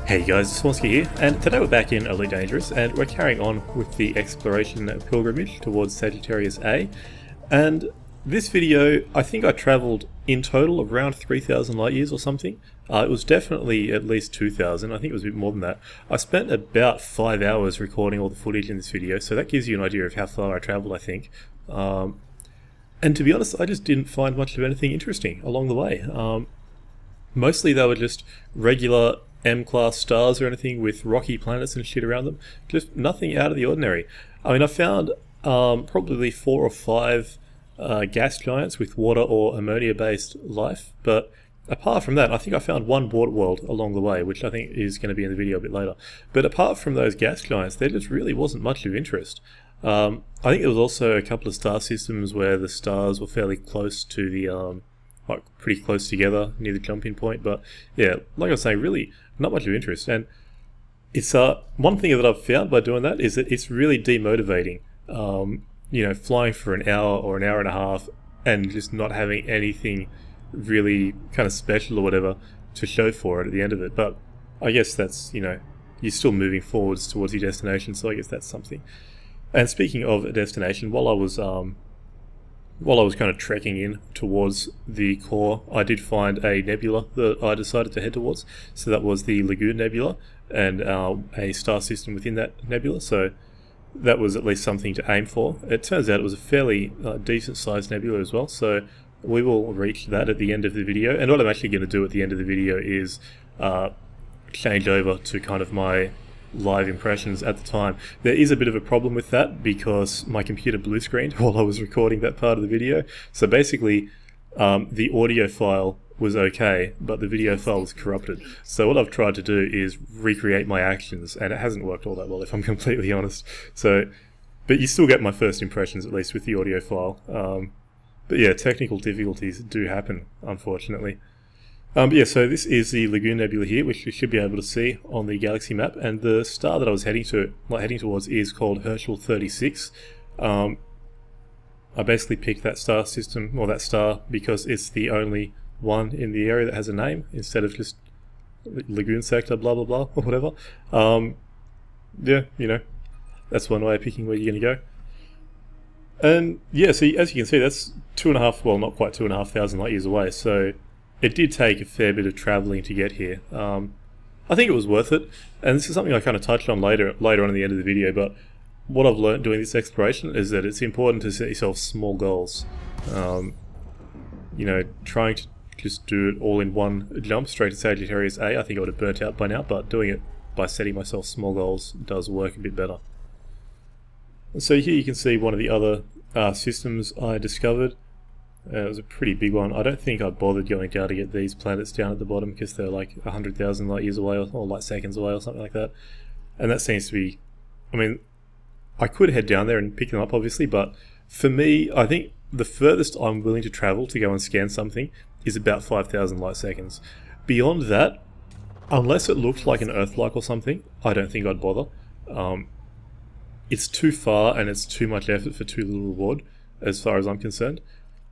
Hey guys, it's Vornskyr here, and today we're back in Elite Dangerous, and we're carrying on with the exploration pilgrimage towards Sagittarius A. And this video, I think I travelled in total around 3,000 light years or something. It was definitely at least 2,000, I think it was a bit more than that. I spent about 5 hours recording all the footage in this video, so that gives you an idea of how far I travelled, I think. And to be honest, I just didn't find much of anything interesting along the way. Mostly they were just regular M-class stars or anything with rocky planets and shit around them. Just nothing out of the ordinary. I mean, I found probably 4 or 5 gas giants with water or ammonia-based life, but apart from that, I think I found one water world along the way, which I think is going to be in the video a bit later. But apart from those gas giants, there just really wasn't much of interest. I think there was also a couple of star systems where the stars were fairly close to the like pretty close together near the jumping point, but yeah, like I was saying, really not much of interest. And it's one thing that I've found by doing that is that it's really demotivating. You know, flying for an hour or an hour and a half and just not having anything really kind of special or whatever to show for it at the end of it. But I guess that's, you know, you're still moving forwards towards your destination, so I guess that's something. And speaking of a destination, while I was kind of trekking in towards the core, I did find a nebula that I decided to head towards. So that was the Lagoon Nebula, and a star system within that nebula. So that was at least something to aim for. It turns out it was a fairly decent sized nebula as well. So we will reach that at the end of the video. And what I'm actually going to do at the end of the video is change over to kind of my live impressions at the time. There is a bit of a problem with that because my computer blue screened while I was recording that part of the video. So basically the audio file was okay, but the video file was corrupted. So what I've tried to do is recreate my actions, and it hasn't worked all that well, if I'm completely honest. So, but you still get my first impressions, at least with the audio file. But yeah, technical difficulties do happen, unfortunately. But yeah, so this is the Lagoon Nebula here, which you should be able to see on the galaxy map, and the star that I was heading towards is called Herschel 36. I basically picked that star system, or that star, because it's the only one in the area that has a name, instead of just Lagoon Sector, blah blah blah, or whatever. Yeah, you know, that's one way of picking where you're going to go. And yeah, so as you can see, that's 2.5, well, not quite 2,500 light years away, so it did take a fair bit of travelling to get here. I think it was worth it, and this is something I kind of touched on later on at the end of the video, but what I've learned doing this exploration is that it's important to set yourself small goals. You know, trying to just do it all in one jump straight to Sagittarius A, I think I would have burnt out by now, but doing it by setting myself small goals does work a bit better. So here you can see one of the other systems I discovered. It was a pretty big one. I don't think I bothered going down to get these planets down at the bottom because they're like 100,000 light years away or light seconds away or something like that. And that seems to be, I mean, I could head down there and pick them up obviously, but for me, I think the furthest I'm willing to travel to go and scan something is about 5,000 light seconds. Beyond that, unless it looked like an Earth-like or something, I don't think I'd bother. It's too far and it's too much effort for too little reward, as far as I'm concerned.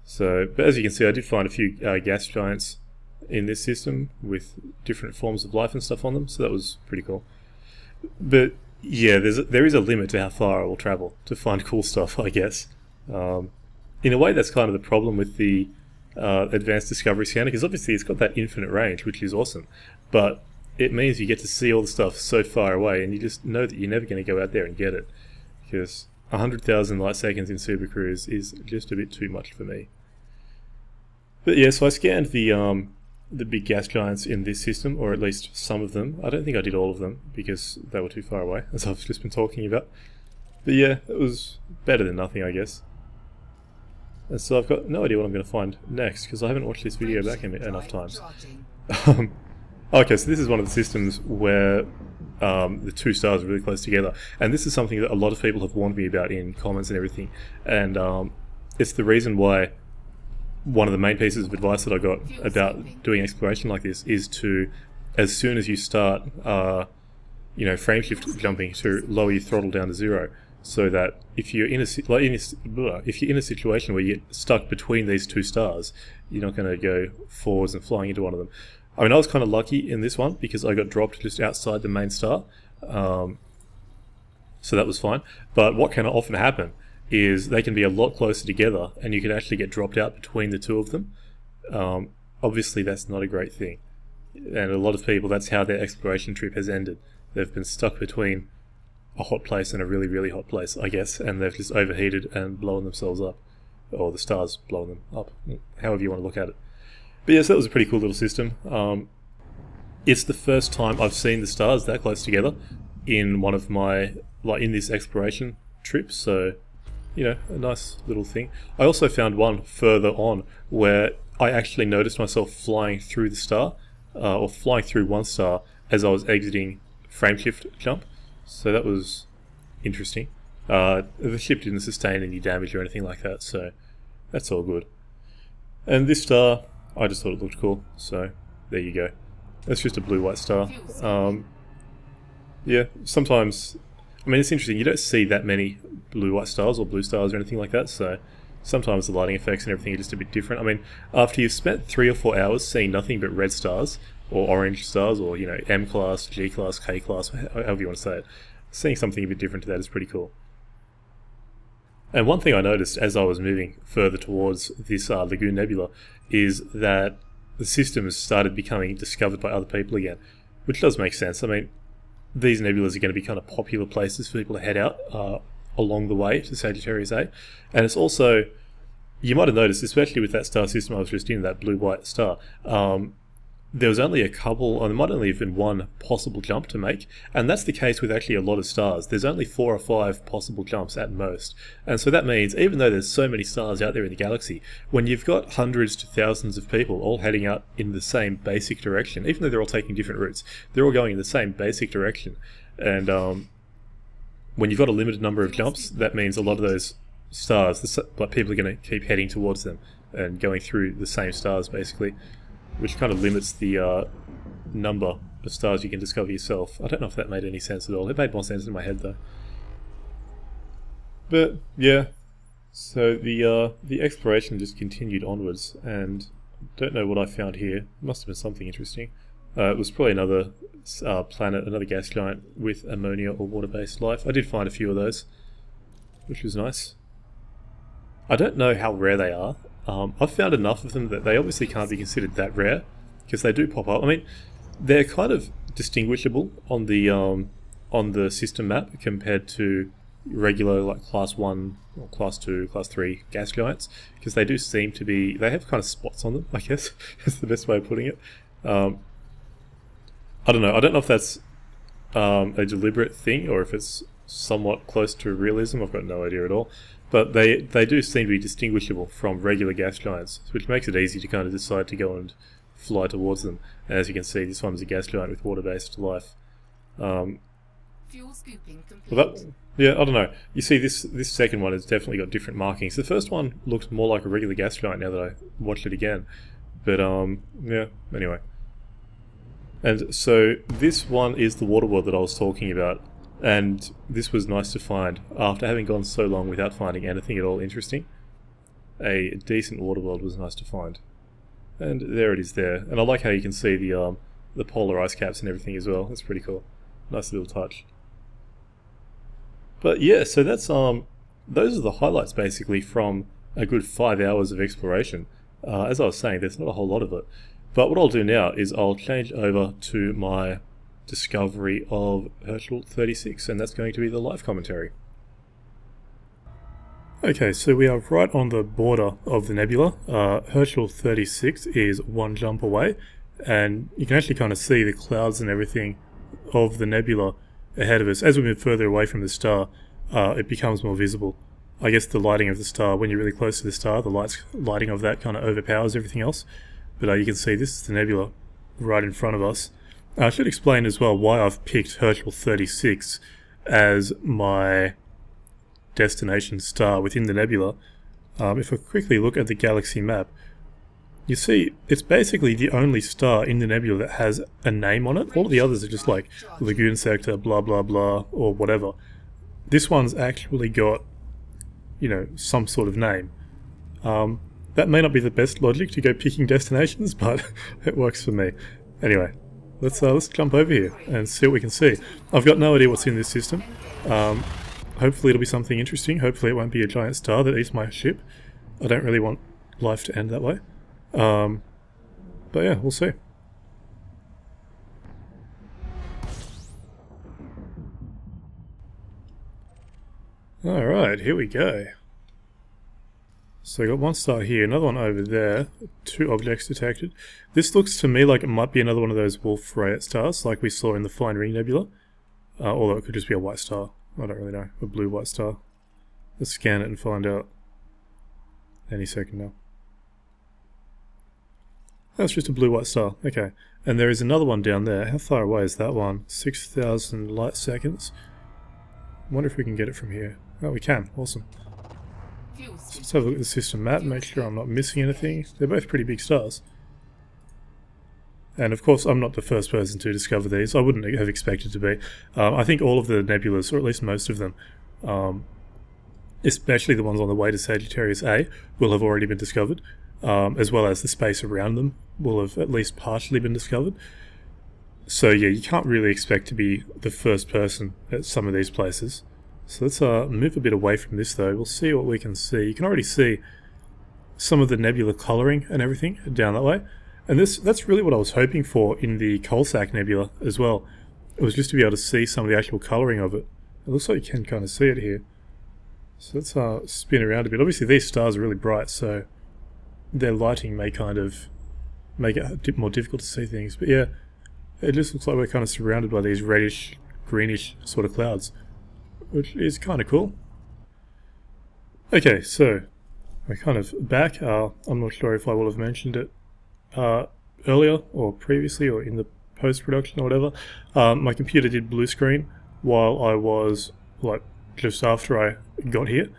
So, but as you can see, I did find a few gas giants in this system with different forms of life and stuff on them, so that was pretty cool. But yeah, there is a limit to how far I will travel to find cool stuff, I guess. In a way, that's kind of the problem with the Advanced Discovery Scanner, because obviously it's got that infinite range, which is awesome, but it means you get to see all the stuff so far away, and you just know that you're never going to go out there and get it, because 100,000 light seconds in Super Cruise is just a bit too much for me. But yeah, so I scanned the big gas giants in this system, or at least some of them. I don't think I did all of them because they were too far away, as I've just been talking about. But yeah, it was better than nothing, I guess. And so I've got no idea what I'm going to find next because I haven't watched this video back enough times. Okay, so this is one of the systems where the two stars are really close together, and this is something that a lot of people have warned me about in comments and everything, and it's the reason why one of the main pieces of advice that I got about doing exploration like this is to, as soon as you start, you know, frame shift jumping, to lower your throttle down to 0, so that if you're in a situation where you're stuck between these two stars, you're not going to go forwards and flying into one of them. I mean, I was kind of lucky in this one because I got dropped just outside the main star, so that was fine. But what can often happen is they can be a lot closer together, and you can actually get dropped out between the two of them. Obviously, that's not a great thing, and a lot of people, that's how their exploration trip has ended. They've been stuck between a hot place and a really, really hot place, I guess, and they've just overheated and blown themselves up. Or the star's blowing them up, however you want to look at it. But yes, that was a pretty cool little system. It's the first time I've seen the stars that close together in one of my, in this exploration trip, so, you know, a nice little thing. I also found one further on where I actually noticed myself flying through the star, or flying through one star as I was exiting frameshift jump, so that was interesting. The ship didn't sustain any damage or anything like that, so that's all good. And this star, I just thought it looked cool, so there you go. That's just a blue-white star. Yeah, sometimes, I mean, it's interesting, you don't see that many blue-white stars or blue stars or anything like that, so sometimes the lighting effects and everything are just a bit different. I mean, after you've spent 3 or 4 hours seeing nothing but red stars, or orange stars, or, you know, M class, G class, K class, however you want to say it, seeing something a bit different to that is pretty cool. And one thing I noticed as I was moving further towards this Lagoon Nebula is that the system has started becoming discovered by other people again, which does make sense. I mean, these nebulas are going to be kind of popular places for people to head out along the way to Sagittarius A. And it's also, you might have noticed, especially with that star system I was just in, that blue-white star, there was only a couple, or there might only have been one possible jump to make, and that's the case with actually a lot of stars. There's only 4 or 5 possible jumps at most, and so that means even though there's so many stars out there in the galaxy, when you've got hundreds to thousands of people all heading out in the same basic direction, even though they're all taking different routes, they're all going in the same basic direction, and when you've got a limited number of jumps, that means a lot of those stars, like people are going to keep heading towards them and going through the same stars basically, which kind of limits the number of stars you can discover yourself. I don't know if that made any sense at all. It made more sense in my head though. But yeah, so the exploration just continued onwards, and don't know what I found here. It must have been something interesting. It was probably another planet, another gas giant with ammonia or water-based life. I did find a few of those, which was nice. I don't know how rare they are. I've found enough of them that they obviously can't be considered that rare, because they do pop up. I mean, they're kind of distinguishable on the system map compared to regular, like, Class 1, or Class 2, Class 3 gas giants, because they do seem to be, they have kind of spots on them, I guess, is the best way of putting it. I don't know if that's a deliberate thing, or if it's somewhat close to realism. I've got no idea at all. But they do seem to be distinguishable from regular gas giants, which makes it easy to kind of decide to go and fly towards them. And as you can see, this one's a gas giant with water-based life. Fuel scooping complete. Well, yeah, I don't know. You see, this second one has definitely got different markings. The first one looked more like a regular gas giant now that I watched it again. But yeah, anyway. And so this one is the water world that I was talking about. And this was nice to find after having gone so long without finding anything at all interesting. A decent water world was nice to find. And there it is there. And I like how you can see the polar ice caps and everything as well. That's pretty cool. Nice little touch. But yeah, so that's those are the highlights basically from a good 5 hours of exploration. As I was saying, there's not a whole lot of it. But what I'll do now is I'll change over to my discovery of Herschel 36, and that's going to be the live commentary. Okay, so we are right on the border of the nebula. Herschel 36 is one jump away, and you can actually kind of see the clouds and everything of the nebula ahead of us. As we move further away from the star, it becomes more visible. I guess the lighting of the star, when you're really close to the star, the lighting of that kind of overpowers everything else. But you can see this is the nebula right in front of us. I should explain as well why I've picked Herschel 36 as my destination star within the nebula. If I quickly look at the galaxy map, you see it's basically the only star in the nebula that has a name on it. All of the others are just like Lagoon Sector, blah blah blah, or whatever. This one's actually got, you know, some sort of name. That may not be the best logic to go picking destinations, but it works for me. Anyway, let's jump over here and see what we can see. I've got no idea what's in this system. Hopefully it'll be something interesting. Hopefully it won't be a giant star that eats my ship. I don't really want life to end that way. But yeah, we'll see. Alright, here we go. So I got one star here, another one over there, 2 objects detected. This looks to me like it might be another one of those Wolf-Rayet stars, like we saw in the Flying Ring Nebula. Although it could just be a white star. I don't really know. A blue-white star. Let's scan it and find out. Any second now. That's just a blue-white star. Okay. And there is another one down there. How far away is that one? 6,000 light seconds. I wonder if we can get it from here. Oh, we can. Awesome. So let's have a look at the system map, make sure I'm not missing anything. They're both pretty big stars. And of course, I'm not the first person to discover these. I wouldn't have expected to be. I think all of the nebulas, or at least most of them, especially the ones on the way to Sagittarius A, will have already been discovered, as well as the space around them will have at least partially been discovered. So yeah, you can't really expect to be the first person at some of these places. So let's move a bit away from this though. We'll see what we can see. You can already see some of the nebula colouring and everything down that way. And that's really what I was hoping for in the Coalsack Nebula as well. It was just to be able to see some of the actual colouring of it. It looks like you can kind of see it here. So let's spin around a bit. Obviously these stars are really bright, so their lighting may kind of make it a bit more difficult to see things. But yeah, it just looks like we're kind of surrounded by these reddish, greenish sort of clouds, which is kind of cool. Okay, so we're kind of back. I'm not sure if I will have mentioned it earlier or previously or in the post-production or whatever. My computer did blue screen while I was, like, just after I got here,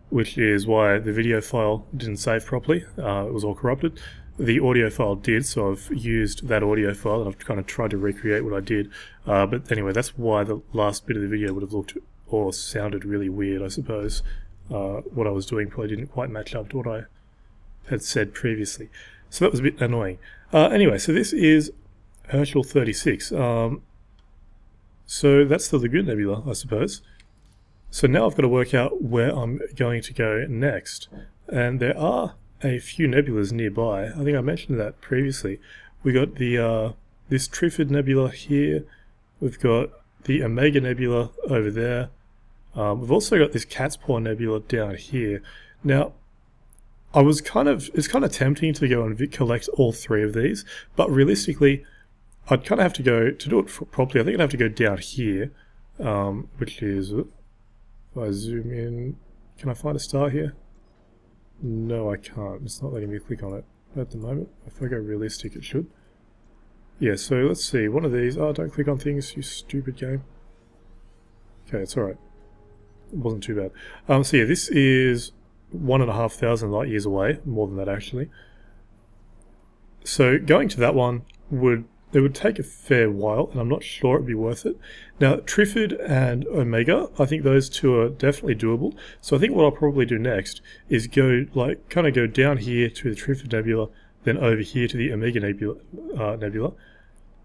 which is why the video file didn't save properly. It was all corrupted. The audio file did, so I've used that audio file and I've kind of tried to recreate what I did. But anyway, that's why the last bit of the video would have looked or sounded really weird, I suppose. What I was doing probably didn't quite match up to what I had said previously. So that was a bit annoying. Anyway, so this is Herschel 36. So that's the Lagoon Nebula, I suppose. So now I've got to work out where I'm going to go next. And there are a few nebulas nearby. I think I mentioned that previously. We got the this Trifid Nebula here. We've got the Omega Nebula over there. We've also got this Cat's Paw Nebula down here. Now, it's kind of tempting to go and collect all 3 of these, but realistically, I'd kind of have to go, to do it properly, I think I'd have to go down here, which is, if I zoom in, can I find a star here? No, I can't. It's not letting me click on it at the moment. If I go realistic, it should. Yeah, so let's see. One of these. Oh, don't click on things, you stupid game. Okay, it's alright. It wasn't too bad. So yeah, this is 1,500 light years away. More than that, actually. So going to that one would take a fair while, and I'm not sure it'd be worth it. Now, Trifid and Omega, I think those 2 are definitely doable. So I think what I'll probably do next is go, like, kind of go down here to the Trifid Nebula, then over here to the Omega Nebula.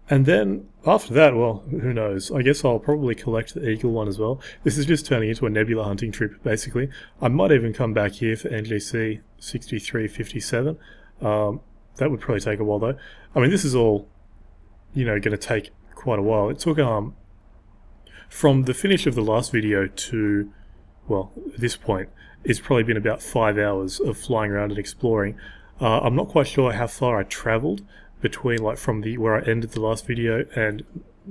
And then, after that, well, who knows? I guess I'll probably collect the Eagle one as well. This is just turning into a nebula hunting trip, basically. I might even come back here for NGC 6357. That would probably take a while, though. I mean, this is all, you know, going to take quite a while. It took, from the finish of the last video to, well, this point, it's probably been about 5 hours of flying around and exploring. I'm not quite sure how far I travelled between, like, from where I ended the last video and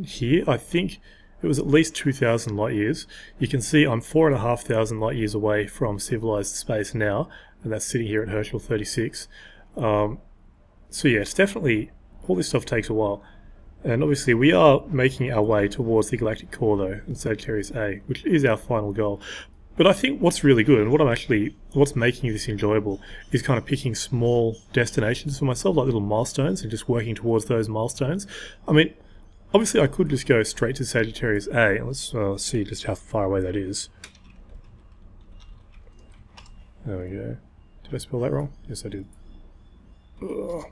here. I think it was at least 2,000 light years. You can see I'm 4,500 light years away from civilized space now, and that's sitting here at Herschel 36. So yeah, it's definitely, all this stuff takes a while. And obviously we are making our way towards the galactic core though, in Sagittarius A, which is our final goal. But I think what's really good, and what's making this enjoyable, is kind of picking small destinations for myself, like little milestones, and just working towards those milestones. I mean, obviously I could just go straight to Sagittarius A, and let's see just how far away that is. There we go. Did I spell that wrong? Yes, I did. Ugh.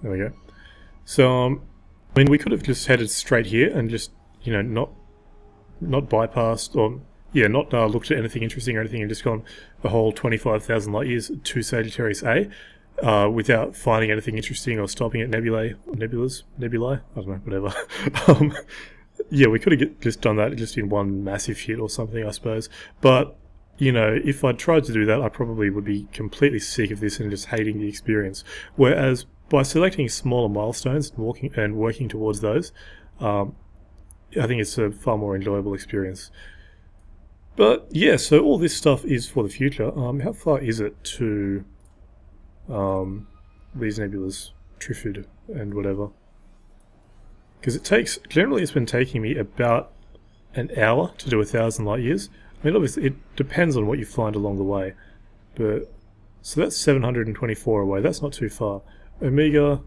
There we go. So, I mean, we could have just headed straight here and just, you know, not bypassed, or, yeah, not looked at anything interesting or anything, and just gone the whole 25,000 light years to Sagittarius A without finding anything interesting or stopping at nebulae, nebulae, I don't know, whatever. Yeah, we could have just done that just in one massive hit or something, I suppose. But, you know, if I'd tried to do that, I probably would be completely sick of this and just hating the experience. Whereas by selecting smaller milestones and working towards those, I think it's a far more enjoyable experience. But yeah, so all this stuff is for the future. How far is it to these nebulas, Trifid and whatever? Because generally it's been taking me about an hour to do 1,000 light years. I mean, obviously it depends on what you find along the way, but so that's 724 away. That's not too far. Omega,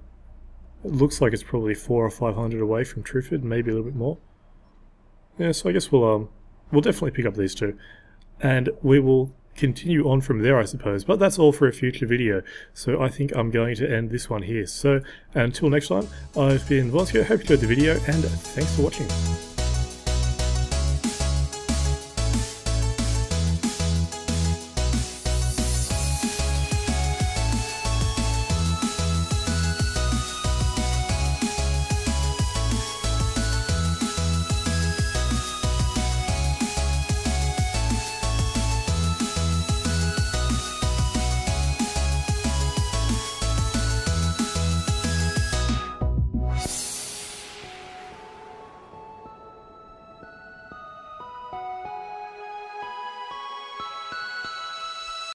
it looks like it's probably 400 or 500 away from Trifid, maybe a little bit more. Yeah, so I guess we'll definitely pick up these two, and we will continue on from there, I suppose. But that's all for a future video, so I think I'm going to end this one here. So until next time, I've been Vornskyr. Hope you enjoyed the video, and thanks for watching.